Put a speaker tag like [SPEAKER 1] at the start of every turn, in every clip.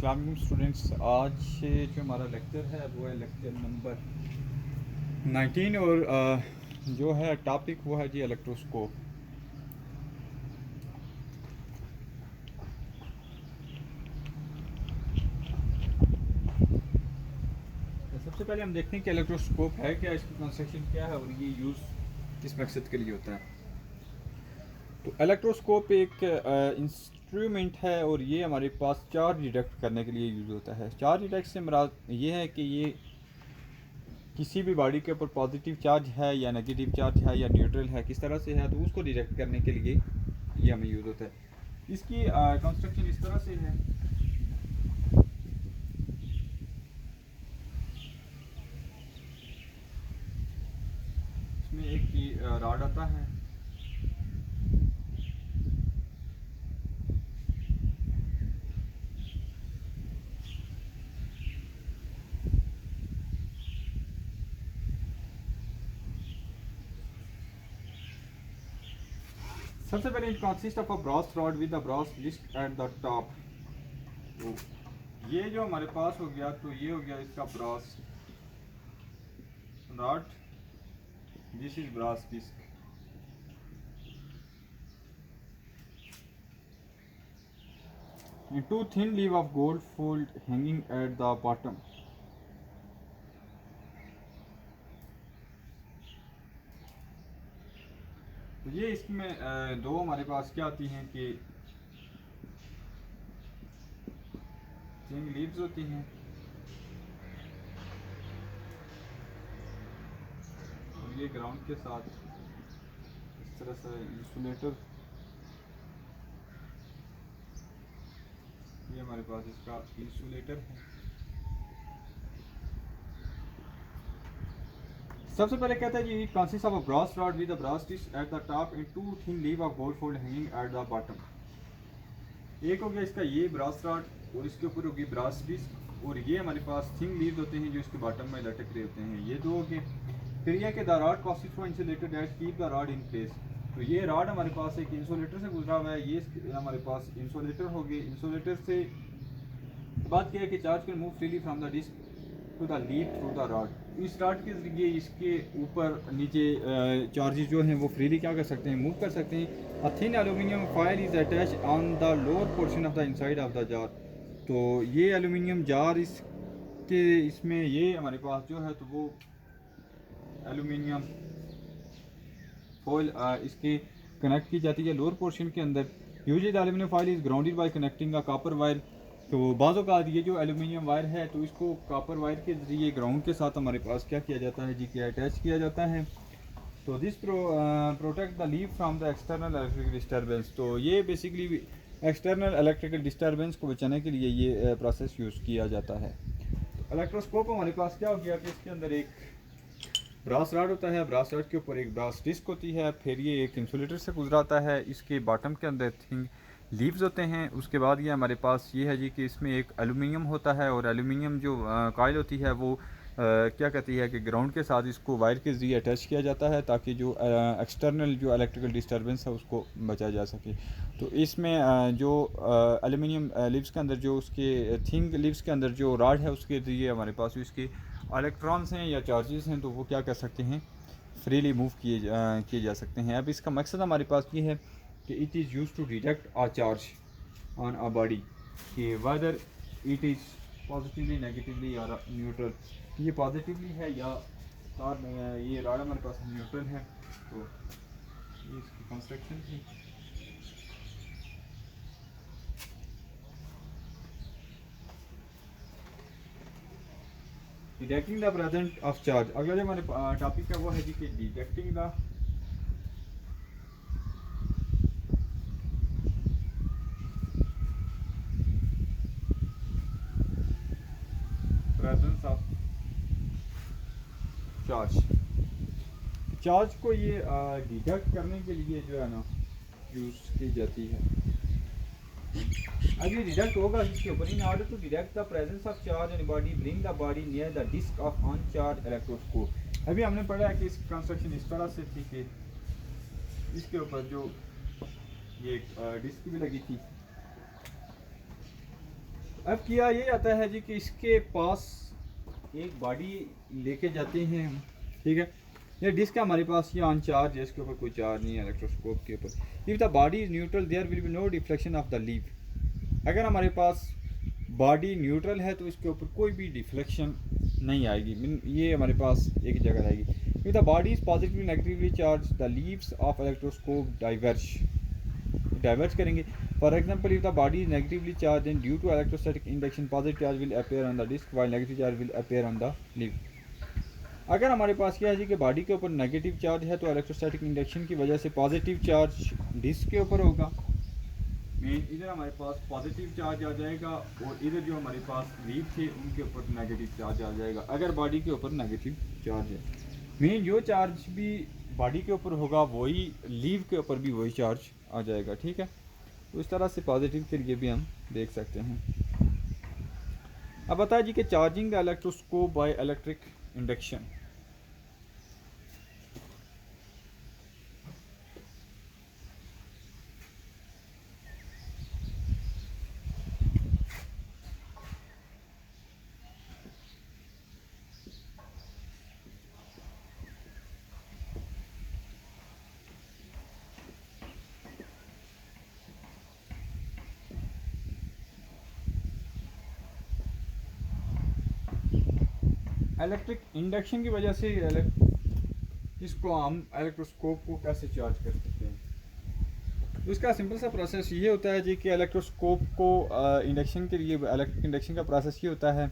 [SPEAKER 1] अस्सलाम वालेकुम स्टूडेंट्स। आज से जो हमारा लेक्चर है वो है लेक्चर नंबर 19 और जो है टॉपिक वो है जी इलेक्ट्रोस्कोप। तो सबसे पहले हम देखते हैं कि इलेक्ट्रोस्कोप है क्या, इसकी कंस्ट्रक्शन क्या है और ये यूज़ किस मकसद के लिए होता है। तो इलेक्ट्रोस्कोप एक इंस्ट्रूमेंट है और ये हमारे पास चार्ज डिटेक्ट करने के लिए यूज़ होता है। चार्ज डिटेक्ट से मुराद ये है कि ये किसी भी बॉडी के ऊपर पॉजिटिव चार्ज है या नेगेटिव चार्ज है या न्यूट्रल है, किस तरह से है, तो उसको डिटेक्ट करने के लिए ये हमें यूज़ होता है। इसकी कंस्ट्रक्शन इस तरह से है। इसमें एक की रॉड आता है, सबसे पहले it consist of a brass rod with a brass disc at the top. तो ये जो हमारे पास हो गया, तो ये हो गया इसका brass rod, this is brass disc. Two thin leaf of gold fold hanging at the bottom। तो ये इसमें दो हमारे पास क्या आती हैं कि थिन लीव्स होती हैं और ये ग्राउंड के साथ इस तरह से इंसुलेटर, ये हमारे पास इसका इंसुलेटर है। सबसे पहले कहता है जी consist of a brass rod with a brass disc at the top and two thin leave of gold fold hanging at the bottom. एक हो गया इसका ये ब्रॉस रॉड और इसके ऊपर होगी ब्रॉस डिस्क और ये हमारे पास थिन लीव होते हैं जो इसके बॉटम में लटक रहे होते हैं, ये दो हो गए। फिर यह कि the rod consist of insulator that keep the rod in place. तो ये रॉड हमारे पास एक इंसुलेटर से गुजरा हुआ है, ये हमारे पास इंसुलेटर हो गए। इंसुलेटर से बात क्या है कि charge can move freely from the disc to the lead through the rod. इस रॉड के जरिए इसके ऊपर नीचे चार्जेस जो हैं वो फ्रीली क्या कर सकते हैं, मूव कर सकते हैं। A thin aluminium foil is attach on the lower portion of the inside of the jar. तो ये एल्यूमिनियम जार इसके इसमें ये हमारे पास जो है तो वो एल्यूमिनियम फॉयल इसके कनेक्ट की जाती है लोअर पोर्शन के अंदर। Usually the aluminium foil is grounded bye connecting a copper wire. तो बाज़ों का ये जो एल्यूमिनियम वायर है तो इसको कॉपर वायर के जरिए ग्राउंड के साथ हमारे पास क्या किया जाता है जी, कि अटैच किया जाता है। तो this protect the leaf from the external electrical disturbance. तो ये बेसिकली एक्सटर्नल इलेक्ट्रिकल डिस्टर्बेंस को बचाने के लिए ये प्रोसेस यूज़ किया जाता है। तो इलेक्ट्रोस्कोप हमारे पास क्या हो गया कि इसके अंदर एक ब्रास रॉड होता है, ब्रास रॉड के ऊपर एक ब्रास डिस्क होती है, फिर ये एक इंसुलेटर से गुजराता है, इसके बॉटम के अंदर थिंग लीव्स होते हैं। उसके बाद ये हमारे पास ये है जी कि इसमें एक एल्यूमिनियम होता है और एल्यूमिनियम जो कॉइल होती है वो क्या कहती है कि ग्राउंड के साथ इसको वायर के जरिए अटैच किया जाता है ताकि जो एक्सटर्नल जो इलेक्ट्रिकल डिस्टर्बेंस है उसको बचाया जा सके। तो इसमें जो एल्यूमिनियम लीव्स के अंदर जो उसके थिंग लीव्स के अंदर जो रॉड है उसके जरिए हमारे पास इसके इलेक्ट्रॉन्स हैं या चार्जेस हैं तो वो क्या कर सकते हैं, फ्रीली मूव किए जा सकते हैं। अब इसका मकसद हमारे पास ये है कि it is use to detect a charge on a body कि whether it is positively negatively या न्यूट्रल। ये पॉजिटिवली है या तार ये रॉड हमारे पास न्यूट्रल है। तो ये इसकी कंस्ट्रक्शन थी। Detecting the present of charge. अगला जो हमारे टॉपिक है वो है जी कि detecting the presence of charge. Charge को ये डिटेक्ट करने के लिए जो है ना यूज़ की जाती है। अब ये डिटेक्ट होगा इसके ऊपर, in order to detect the presence of charge in body bring the body near the disc of uncharge electroscope. अभी हमने पढ़ा है कि इसकी कंस्ट्रक्शन इस तरह से थी कि इसके ऊपर जो ये डिस्क भी लगी थी, अब किया ये आता है जी कि इसके पास एक बॉडी लेके जाते हैं हम, ठीक है। ये डिस्क हमारे पास ये ऑन चार्ज है, इसके ऊपर कोई चार्ज नहीं है इलेक्ट्रोस्कोप के ऊपर। If the body is neutral there will be no deflection of the leave. अगर हमारे पास बॉडी न्यूट्रल है तो इसके ऊपर कोई भी डिफ्लेक्शन नहीं आएगी, ये हमारे पास एक जगह रहेगी। If the body is positively negatively charge the leaves of electroscope diverge करेंगे। For example if the body is negatively charge and due to electrostatic induction positive charge will appear on the disc while negative charge will appear on the leave. अगर हमारे पास क्या है जी कि body के ऊपर negative charge है तो इलेक्ट्रोस्टैटिक इंडक्शन की वजह से पॉजिटिव चार्ज डिस्क के ऊपर होगा, इधर हमारे पास पॉजिटिव चार्ज आ जाएगा और इधर जो हमारे पास लीव थे उनके ऊपर नेगेटिव चार्ज आ जाएगा अगर बॉडी के ऊपर नेगेटिव चार्ज है। मेन जो चार्ज भी बॉडी के ऊपर होगा वही लीव के ऊपर भी वही चार्ज आ जाएगा, ठीक है। तो इस तरह से पॉजिटिव के लिए भी हम देख सकते हैं। अब बताया जी कि charging the electroscope by electric induction. Electric induction की वजह से इसको हम इलेक्ट्रोस्कोप को कैसे चार्ज कर सकते हैं। तो इसका सिंपल सा प्रोसेस ये होता है जी कि इलेक्ट्रोस्कोप को इंडक्शन के लिए इलेक्ट्रिक इंडक्शन का प्रोसेस ये होता है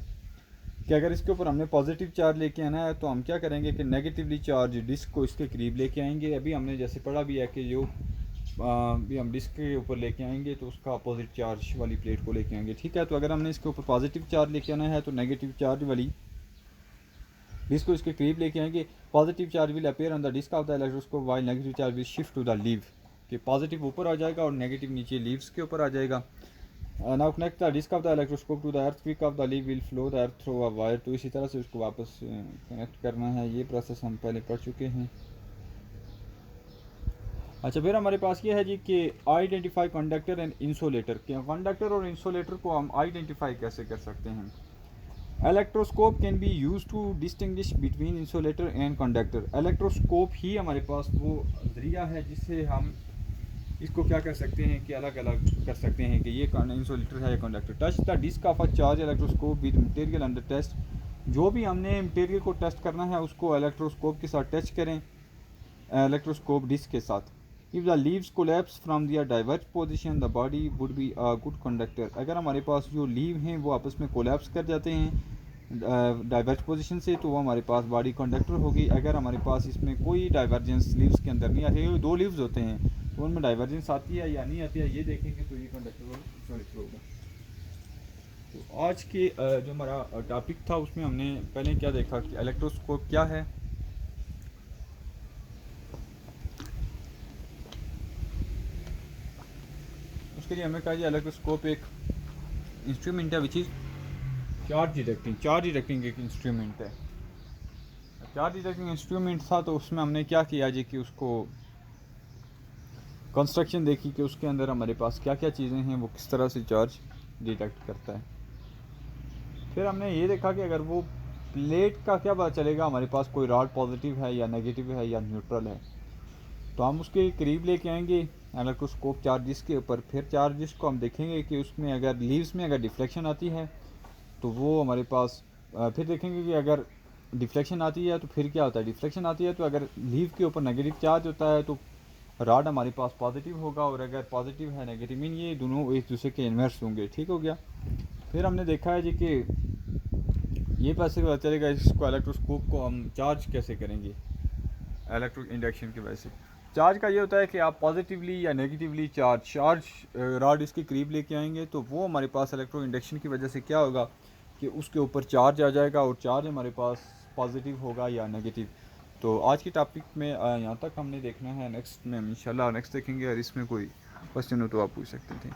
[SPEAKER 1] कि अगर इसके ऊपर हमने पॉजिटिव चार्ज लेके आना है तो हम क्या करेंगे कि नेगेटिवली चार्ज डिस्क को इसके करीब लेके आएंगे। अभी हमने जैसे पढ़ा भी है कि जो भी हम डिस्क के ऊपर लेके आएंगे तो उसका अपोजिट चार्ज वाली प्लेट को लेके आएंगे, ठीक है। तो अगर हमने इसके ऊपर पॉजिटिव चार्ज लेके आना है तो नेगेटिव चार्ज वाली डिस्क को इसके करीब लेके आएंगे। Positive charge will appear on the disc of the electroscope while negative charge will shift to the leaf, कि पॉजिटिव ऊपर आ जाएगा और नेगेटिव नीचे लीव्स के ऊपर आ जाएगा। Now connect the disc of the electroscope to the earth quick of the leaf will flow the earth through a wire. तो इसी तरह से उसको वापस कनेक्ट करना है, ये प्रोसेस हम पहले पढ़ चुके हैं। अच्छा, फिर हमारे पास ये है जी कि identify conductor and insulator. Conductor और इंसुलेटर को हम आइडेंटिफाई कैसे कर सकते हैं। Electroscope can be use to distinguish between insulator and conductor. Electroscope ही हमारे पास वो जरिया है जिससे हम इसको क्या कर सकते हैं कि अलग अलग कर सकते हैं कि ये इंसुलेटर है या conductor. Touch the disc of a charge electroscope with material under test. जो भी हमने मटेरियल को टेस्ट करना है उसको इलेक्ट्रोस्कोप के साथ टच करें, इलेक्ट्रोस्कोप डिस्क के साथ। If the leaves collapse from their diverge position the body would be a good conductor. अगर हमारे पास जो लीव हैं वो आपस में कोलैप्स कर जाते हैं डाइवर्ज पोजीशन से तो वो हमारे पास बॉडी कंडक्टर होगी। अगर हमारे पास इसमें कोई डाइवर्जेंस लीव्स के अंदर नहीं आती, दो लीव्स होते हैं तो उनमें डाइवर्जेंस आती है या नहीं आती है ये देखेंगे तो ये कंडक्टर और इंसुलेटर होगा। तो आज के जो हमारा टॉपिक था उसमें हमने पहले क्या देखा कि इलेक्ट्रोस्कोप क्या है, उसके लिए हमें कहा जी इलेक्ट्रोस्कोप एक इंस्ट्रूमेंट है विच इज़ चार्ज डिटेक्टिंग एक इंस्ट्रूमेंट है। चार्ज डिटेक्टिंग इंस्ट्रूमेंट था तो उसमें हमने क्या किया जी कि उसको कंस्ट्रक्शन देखी कि उसके अंदर हमारे पास क्या क्या चीज़ें हैं, वो किस तरह से चार्ज डिटेक्ट करता है। फिर हमने ये देखा कि अगर वो प्लेट का क्या पता चलेगा हमारे पास कोई रॉड पॉजिटिव है या नेगेटिव है या न्यूट्रल है। तो हम उसके करीब लेके आएंगे इलेक्ट्रोस्कोप चार्जिस के ऊपर। फिर चार्जिस को हम देखेंगे कि उसमें अगर लीव्स में अगर डिफ्लेक्शन आती है तो वो हमारे पास फिर देखेंगे कि अगर डिफ्लेक्शन आती है तो फिर क्या होता है। डिफ्लेक्शन आती है तो अगर लीव के ऊपर नेगेटिव चार्ज होता है तो रॉड हमारे पास पॉजिटिव होगा, और अगर पॉजिटिव है नेगेटिव मीन ये दोनों एक दूसरे के इन्वर्स होंगे, ठीक हो गया। फिर हमने देखा है जी कि ये पैसे पता चलेगा इसको इलेक्ट्रोस्कोप को हम चार्ज कैसे करेंगे इलेक्ट्रिक इंडक्शन की वजह से। चार्ज का ये होता है कि आप पॉजिटिवली या नेगेटिवली चार्ज रॉड इसके करीब लेके आएंगे तो वो हमारे पास इलेक्ट्रो इंडक्शन की वजह से क्या होगा कि उसके ऊपर चार्ज आ जाएगा और चार्ज हमारे पास पॉजिटिव होगा या नेगेटिव। तो आज की टॉपिक में यहाँ तक हमने देखना है, नेक्स्ट में इंशाल्लाह नेक्स्ट देखेंगे। और इसमें कोई क्वेश्चन हो तो आप पूछ सकते थे।